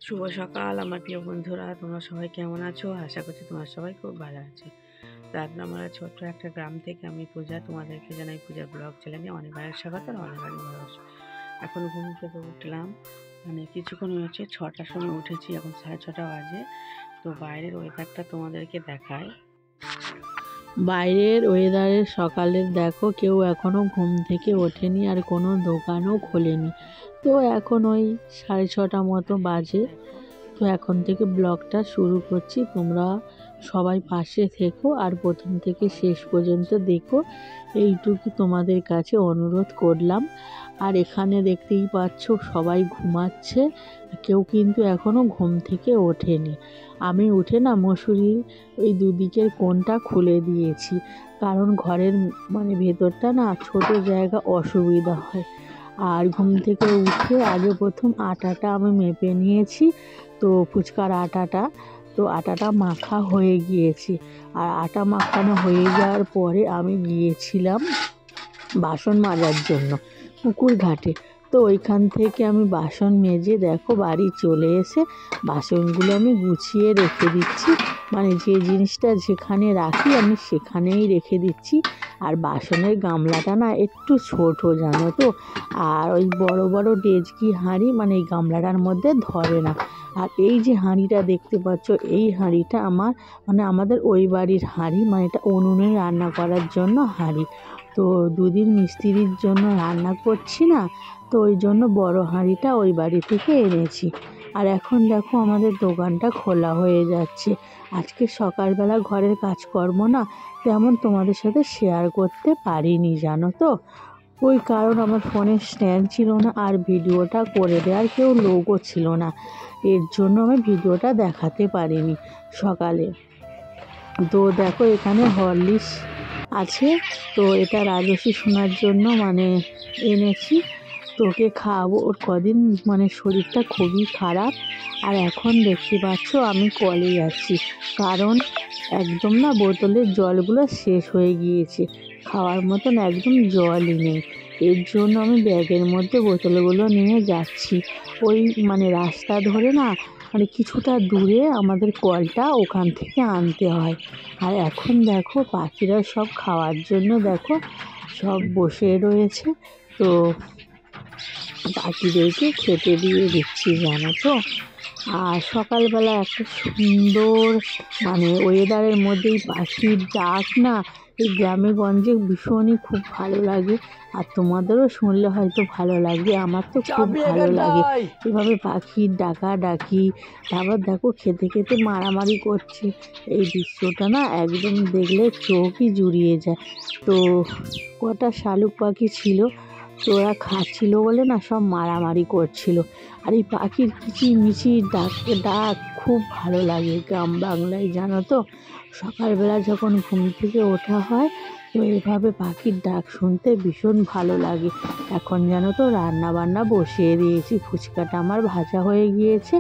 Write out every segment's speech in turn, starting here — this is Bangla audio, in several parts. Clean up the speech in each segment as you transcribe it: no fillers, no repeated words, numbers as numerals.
শুভ সকাল আমার প্রিয় বন্ধুরা, তোমরা সবাই কেমন আছো? আশা করছি তোমরা সবাই খুব ভালো আছো। রাজনামারা ছোট্ট একটা গ্রাম থেকে আমি পূজা তোমাদেরকে জানাই পূজার ব্লগ চ্যানেলে অনেক ভাইয়ের স্বাগত আর অনেক অনেক ভালোবাসা। এখন ঘুম থেকে উঠলাম, কিছুক্ষণ হয়েছে, 6টার সময় উঠেছি, এখন 6:30 বাজে। তো বাইরের ওয়েদারটা তোমাদেরকে দেখায়। বাইরের ওয়েদারের সকালের দেখো, কেউ এখনও ঘুম থেকে ওঠেনি আর কোনো দোকানও খোলেনি। তো এখন ওই 6:30 মতো বাজে। তো এখন থেকে ব্লগটা শুরু করছি, তোমরা সবাই পাশে থেকো আর প্রথম থেকে শেষ পর্যন্ত দেখো, এইটুকু তোমাদের কাছে অনুরোধ করলাম। আর এখানে দেখতেই পাচ্ছ সবাই ঘুমাচ্ছে, কেউ কিন্তু এখনও ঘুম থেকে ওঠেনি। আমি উঠে না মশুরির ওই দুদিকের কোণটা খুলে দিয়েছি, কারণ ঘরের ভেতরটা না ছোট জায়গা, অসুবিধা হয়। আর ঘুম থেকে উঠে আগে প্রথম আটাটা আমি মেপে নিয়েছি, তো ফুচকার আটাটা, তো আটাটা মাখা হয়ে গিয়েছে। আর আটা মাখানো হয়ে যাওয়ার পরে আমি গিয়েছিলাম বাসন মাজার জন্য পুকুর ঘাটে। তো ওইখান থেকে আমি বাসন মেজে দেখো বাড়ি চলে এসে বাসনগুলো আমি গুছিয়ে রেখে দিচ্ছি, যে জিনিসটা যেখানে রাখি আমি সেখানেই রেখে দিচ্ছি। আর বাসনের গামলাটা না একটু ছোট, জানো তো, আর ওই বড় বড় ডেচকি হাঁড়ি এই গামলাটার মধ্যে ধরে না। আর এই যে হাঁড়িটা দেখতে পাচ্ছ, এই হাঁড়িটা আমার আমাদের ওই বাড়ির হাঁড়ি, এটা উনুনে রান্না করার জন্য হাঁড়ি। তো দুদিন মিস্ত্রির জন্য রান্না করছি না, তো ওই জন্য বড় হাঁড়িটা ওই বাড়ি থেকে এনেছি। আর এখন দেখো আমাদের দোকানটা খোলা হয়ে যাচ্ছে। আজকে সকালবেলা ঘরের কাজকর্ম না তেমন তোমাদের সাথে শেয়ার করতে পারিনি, জানো তো, ওই কারণ আমার ফোনের স্ট্যান্ড ছিল না আর ভিডিওটা করে দেওয়ার কেউ লোকও ছিল না, এর জন্য আমি ভিডিওটা দেখাতে পারিনি সকালে। তো দেখো এখানে হরলিক্স আছে, তো এটা রাজস্বী শোনার জন্য এনেছি, তোকে খাওয়াবো। ওর কদিন শরীরটা খুবই খারাপ। আর এখন দেখতে পাচ্ছ আমি কলে যাচ্ছি, কারণ একদম না বোতলের জলগুলো শেষ হয়ে গিয়েছে, খাওয়ার মতন একদম জলই নেই। এর জন্য আমি ব্যাগের মধ্যে বোতলগুলো নিয়ে যাচ্ছি। ওই রাস্তা ধরে না কিছুটা দূরে আমাদের কলটা, ওখান থেকে আনতে হয়। আর এখন দেখো পাখিরা সব খাওয়ার জন্য দেখো সব বসে রয়েছে, তো পাখিদেরকে খেতে দিয়ে দিচ্ছি, জানো তো। আর সকালবেলা একটা সুন্দর ওয়েদারের মধ্যেই পাখির ডাক না, এই গ্রামে গঞ্জে ভীষণই খুব ভালো লাগে। আর তোমাদেরও শুনলে হয়তো ভালো লাগবে, আমার তো খুব ভালো লাগে এভাবে পাখির ডাকাডাকি। তারপর দেখো খেতে খেতে মারামারি করছে, এই দৃশ্যটা না একদম দেখলে চোখই জুড়িয়ে যায়। তো কটা শালুক পাখি ছিল, তো ওরা খাচ্ছিল বলে না সব মারামারি করছিল। আর এই পাখির কিচিরমিচির ডাক খুব ভালো লাগে গ্রাম বাংলায়, জানো তো। সকালবেলা যখন ঘুম থেকে ওঠা হয়, তো এভাবে পাখির ডাক শুনতে ভীষণ ভালো লাগে। এখন জানো তো রান্না বান্না বসিয়ে দিয়েছি, ফুচকাটা আমার ভাজা হয়ে গিয়েছে,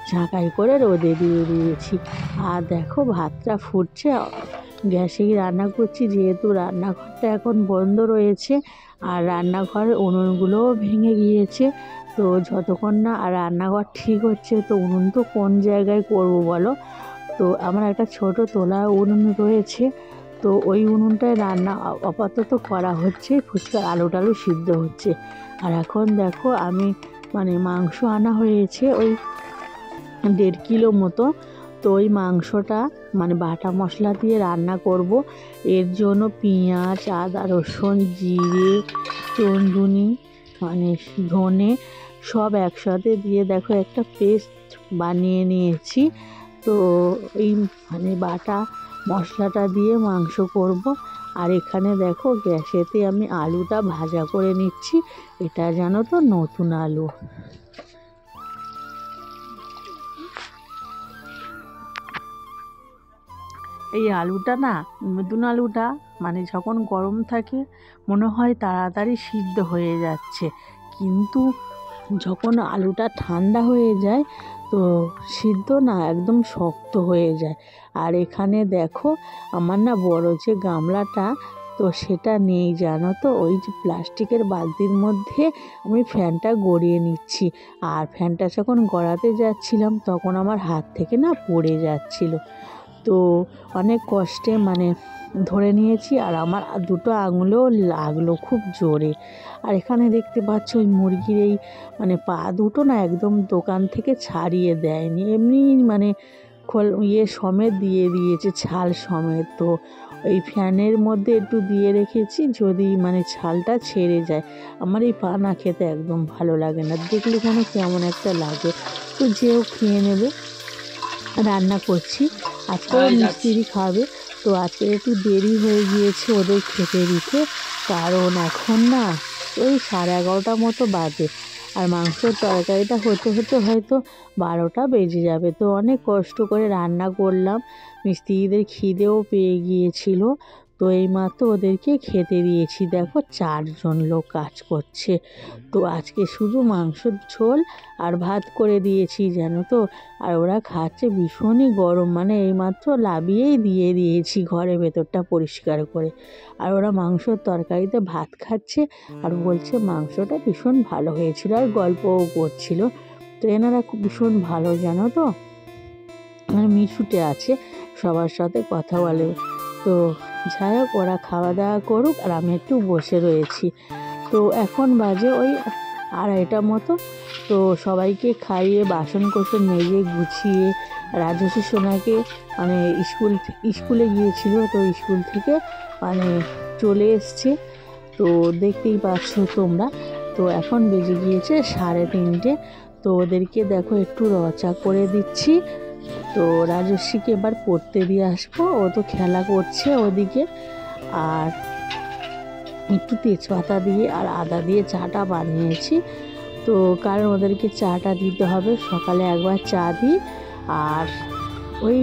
ঝাঁকাই করে রোদে দিয়ে দিয়েছি। আর দেখো ভাতটা ফুটছে, গ্যাসেই রান্না করছি যেহেতু রান্নাঘরটা এখন বন্ধ রয়েছে। আর রান্নাঘরের উনুনগুলোও ভেঙে গিয়েছে, তো যতক্ষণ না আর রান্নাঘর ঠিক হচ্ছে, তো উনুন তো কোন জায়গায় করব বলো। তো আমার একটা ছোট তোলা উনুন রয়েছে, তো ওই উনুনটায় রান্না আপাতত করা হচ্ছে, ফুচকার আলু টালু সিদ্ধ হচ্ছে। আর এখন দেখো আমি মাংস আনা হয়েছে ওই 1.5 কিলো মতো, তো ওই মাংসটা বাটা মশলা দিয়ে রান্না করব। এর জন্য পেঁয়াজ, আদা, রসুন, জিরে, চন্দুনি ধনে সব একসাথে দিয়ে দেখো একটা পেস্ট বানিয়ে নিয়েছি। তো এই বাটা মশলাটা দিয়ে মাংস করব। আর এখানে দেখো গ্যাসেতে আমি আলুটা ভাজা করে নিচ্ছি, এটা জানো তো নতুন আলু। এই আলুটা না, নতুন আলুটা যখন গরম থাকে মনে হয় তাড়াতাড়ি সিদ্ধ হয়ে যাচ্ছে, কিন্তু যখন আলুটা ঠান্ডা হয়ে যায় তো সিদ্ধ না একদম শক্ত হয়ে যায়। আর এখানে দেখো আমার না বড় যে গামলাটা, তো সেটা নেই জানো তো। ওই যে প্লাস্টিকের বালতির মধ্যে আমি ফ্যানটা গড়িয়ে নিচ্ছি, আর ফ্যানটা যখন গড়াতে যাচ্ছিলাম তখন আমার হাত থেকে না পড়ে যাচ্ছিল। তো অনেক কষ্টে মানে ধরে নিয়েছি, আর আমার দুটো আঙুলেও লাগলো খুব জোরে। আর এখানে দেখতে পাচ্ছ ওই মুরগির এই মানে পা দুটো না একদম দোকান থেকে ছাড়িয়ে দেয়নি, এমনি মানে সমেত দিয়ে দিয়েছে, ছাল সমেত। তো এই ফ্যানের মধ্যে একটু দিয়ে রেখেছি, যদি মানে ছালটা ছেড়ে যায়। আমার এই পা না খেতে একদম ভালো লাগে না, দেখলে যেন কেমন একটা লাগে। তো যেও খেয়ে নেবে। রান্না করছি, আজকে মিস্ত্রি খাবে, তো আজকে একটু দেরি হয়ে গিয়েছে ওদের খেতে দিতে, কারণ এখন না ওই 11:30 মতো বাজে, আর মাংসের তরকারিটা হতে হতে হয়তো 12টা বেজে যাবে। তো অনেক কষ্ট করে রান্না করলাম, মিস্ত্রিদের খিদেও পেয়ে গিয়েছিল। তো এইমাত্র ওদেরকে খেতে দিয়েছি। দেখো 4জন লোক কাজ করছে। তো আজকে শুধু মাংসের ঝোল আর ভাত করে দিয়েছি জানো তো। আর ওরা খাচ্ছে ভীষণই গরম, মানে এইমাত্র লাবিয়েই দিয়ে দিয়েছি ঘরের ভেতরটা পরিষ্কার করে। আর ওরা মাংসর তরকারিতে ভাত খাচ্ছে আর বলছে মাংসটা ভীষণ ভালো হয়েছিল, আর গল্পও করছিল। তো এনারা খুব ভীষণ ভালো জানো তো, মানে মিশুটে আছে, সবার সাথে কথা বলে। তো যাই হোক, ওরা খাওয়া দাওয়া করুক আর আমি একটু বসে রয়েছি। তো এখন বাজে ওই 2:30 মতো। তো সবাইকে খাইয়ে বাসন কোসন মেজে গুছিয়ে রাজস্বী সোনাকে মানে স্কুলে গিয়েছিল, তো স্কুল থেকে মানে চলে এসছে। তো দেখতেই পাচ্ছ তোমরা। তো এখন বেজে গিয়েছে 3:30। তো ওদেরকে দেখো একটু রচা করে দিচ্ছি। তো রাজস্বীকে এবার পড়তে দিয়ে আসবো, ও তো খেলা করছে ওদিকে। আর একটু তেজপাতা দিয়ে আর আদা দিয়ে চাটা বানিয়েছি, তো কারণ ওদেরকে চাটা দিতে হবে। সকালে একবার চা দিই, আর ওই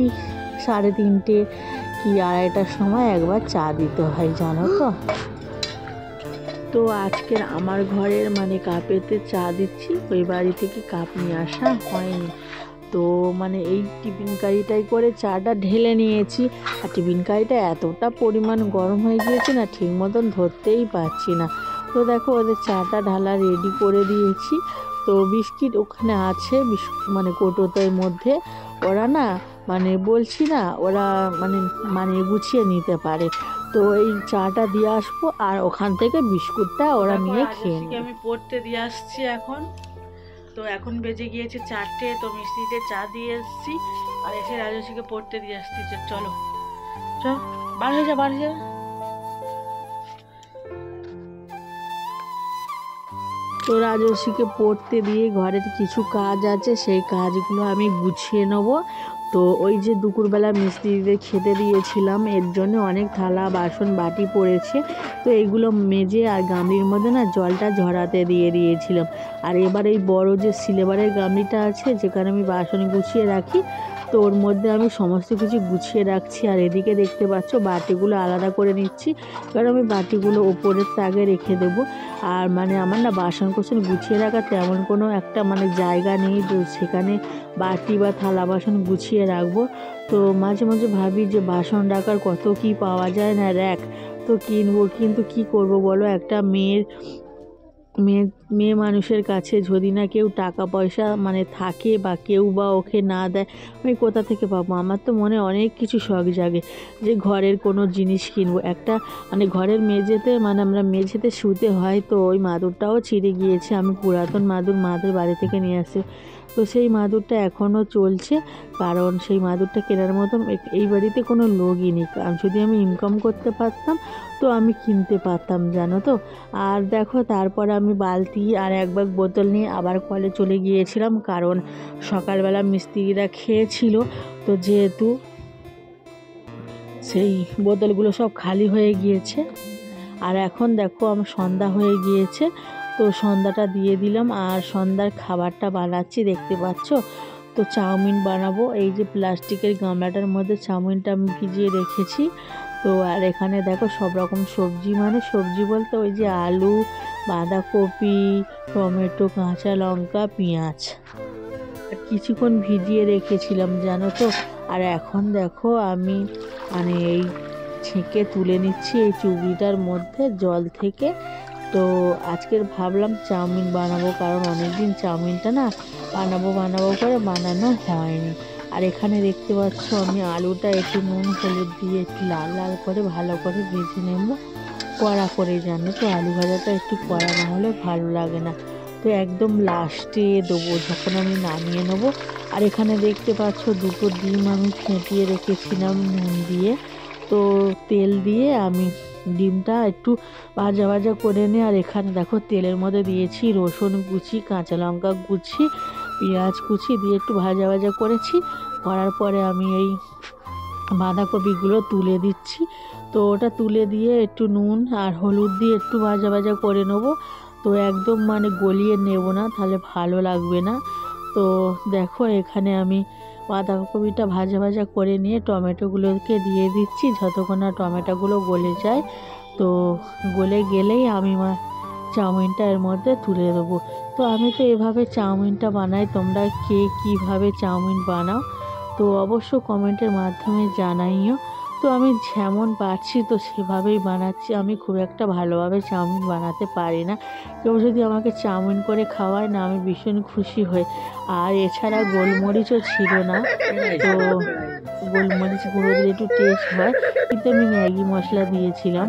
3:30 কি 2:30টার সময় একবার চা দিতে হয় জানো তো। তো আজকের আমার ঘরের মানে কাপেতে চা দিচ্ছি, ওই বাড়ি থেকে কাপ নিয়ে আসা হয়নি। তো মানে এই টিফিন কারিটাই করে চাটা ঢেলে নিয়েছি। আর টিফিন কারিটা এতটা পরিমাণ গরম হয়ে গিয়েছে না, ঠিক মতন ধরতেই পারছি না। তো দেখো ওদের চাটা ঢালা রেডি করে দিয়েছি। তো বিস্কিট ওখানে আছে, মানে কৌটোতের মধ্যে। ওরা না মানে বলছি না, ওরা মানে গুছিয়ে নিতে পারে। তো এই চাটা দিয়ে আসবো, আর ওখান থেকে বিস্কুটটা ওরা নিয়ে খেয়ে নেবে। আমি পড়তে দিয়ে আসছি এখন। তো এখন বেজে গিয়েছে 4টে। তো মিস্ত্রিতে চা দিয়ে এসছি, আর এসে রাজস্বীকে পড়তে দিয়ে আসছি। চলো চল, বার হয়ে যা। তো রাজস্বীকে পড়তে দিয়ে ঘরের কিছু কাজ আছে, সেই কাজগুলো আমি গুছিয়ে নেব। তো ওই যে দুপুরবেলা মিস্ত্রিদের খেতে দিয়েছিলাম, এর জন্য অনেক থালা বাসন বাটি পড়েছে। তো এইগুলো মেজে আর গামলির মধ্যে না জলটা ঝরাতে দিয়ে দিয়েছিলাম। আর এবার এই বড় যে সিলভারের গামলিটা আছে, যেখানে আমি বাসন গুছিয়ে রাখি, তো ওর মধ্যে আমি সমস্ত কিছু গুছিয়ে রাখছি। আর এদিকে দেখতে পাচ্ছ বাটিগুলো আলাদা করে নিচ্ছি, কারণ আমি বাটিগুলো ওপরের তাগে রেখে দেবো। আর মানে আমার না বাসন কোসন গুছিয়ে রাখা তেমন কোনো একটা মানে জায়গা নেই, তো সেখানে বাটি বা থালা বাসন গুছিয়ে রাখবো। তো মাঝে মাঝে ভাবি যে বাসন রাখার কত কি পাওয়া যায় না, র্যাক তো কিনবো, কিন্তু কি করব বলো, একটা মেয়ে মানুষের কাছে যদি না কেউ টাকা পয়সা মানে থাকে, বা কেউ বা ওকে না দেয়, আমি কোথা থেকে পাবো? আমার তো মনে অনেক কিছু শখ জাগে যে ঘরের কোনো জিনিস কিনবো। একটা মানে ঘরের মেঝেতে, মানে আমরা মেঝেতে শুতে হয়, তো ওই মাদুরটাও ছিঁড়ে গিয়েছে, আমি পুরাতন মাদুর বাড়ি থেকে নিয়ে আসি। তো সেই মাদুরটা এখনও চলছে, কারণ সেই মাদুরটা কেনার মতন এই বাড়িতে কোনো লোকই নেই। কারণ যদি আমি ইনকাম করতে পারতাম তো আমি কিনতে পারতাম জানো তো। আর দেখো তারপর আমি বালতি আর এক ব্যাগ বোতল নিয়ে আবার কলে চলে গিয়েছিলাম, কারণ সকালবেলা মিস্ত্রিরা খেয়েছিল, তো যেহেতু সেই বোতলগুলো সব খালি হয়ে গিয়েছে। আর এখন দেখো আমার সন্ধ্যা হয়ে গিয়েছে, তো সন্ধ্যাটা দিয়ে দিলাম, আর সন্ধ্যার খাবারটা বানাচ্ছি দেখতে পাচ্ছ। তো চাউমিন বানাবো, এই যে প্লাস্টিকের গামলাটার মধ্যে চাউমিনটা আমি ভিজিয়ে রেখেছি। তো আর এখানে দেখো সব রকম সবজি, মানে সবজি বলতে ওই যে আলু, বাঁধাকপি, টমেটো, কাঁচা লঙ্কা, পেঁয়াজ কিছুক্ষণ ভিজিয়ে রেখেছিলাম জানো তো। আর এখন দেখো আমি মানে এই ছেঁকে তুলে নিচ্ছি এই চুবড়িটার মধ্যে জল থেকে। তো আজকের ভাবলাম চাউমিন বানাবো, কারণ অনেকদিন চাউমিনটা না বানাবো করে বানানো হয়নি। আর এখানে দেখতে পাচ্ছ আমি আলুটা একটু নুন হলুদ দিয়ে একটু লাল লাল করে ভালো করে ভেজে নেব, কড়া করে। জানো তো আলু ভাজাটা একটু কড়া না হলে ভালো লাগে না। তো একদম লাস্টে দেবো যখন আমি নামিয়ে নেবো। আর এখানে দেখতে পাচ্ছ দুটো ডিম আমি ফেটিয়ে রেখেছিলাম নুন দিয়ে। তো তেল দিয়ে আমি ডিমটা একটু ভাজা ভাজা করে নিই। আর এখানে দেখো তেলের মধ্যে দিয়েছি রসুন কুচি, কাঁচা লঙ্কা কুচি, পেঁয়াজ কুচি দিয়ে একটু ভাজা ভাজা করেছি। করার পরে আমি এই বাঁধাকপিগুলো তুলে দিচ্ছি। তো ওটা তুলে দিয়ে একটু নুন আর হলুদ দিয়ে একটু ভাজা ভাজা করে নেবো। তো একদম মানে গলিয়ে নেব না, তাহলে ভালো লাগবে না। তো দেখো এখানে আমি বাঁধাকপিটা ভাজা ভাজা করে নিয়ে টমেটোগুলোকে দিয়ে দিচ্ছি যতক্ষণ না টমেটোগুলো গলে যায়। তো গলে গেলেই আমি চাউমিনটা এর মধ্যে তুলে দেবো। তো আমি তো এভাবে চাউমিনটা বানাই, তোমরা কে কীভাবে চাউমিন বানাও তো অবশ্য কমেন্টের মাধ্যমে জানাইও। তো আমি যেমন পারছি তো সেভাবেই বানাচ্ছি। আমি খুব একটা ভালোভাবে চাউমিন বানাতে পারি না। কেউ যদি আমাকে চাউমিন করে খাওয়ায় না আমি ভীষণ খুশি হই। আর এছাড়া গোলমরিচও ছিল না, তো গোলমরিচ গুঁড়ো দিয়ে একটু টেস্ট হয়, কিন্তু আমি ম্যাগি মশলা দিয়েছিলাম।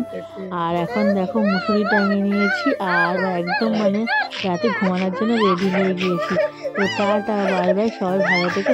আর এখন দেখো মুসুরি টাঙিয়ে নিয়েছি আর একদম মানে রাতে ঘুমানোর জন্য রেডি হয়ে গিয়েছি। তো টাটা বাই বাই, সবাই ভালো থেকে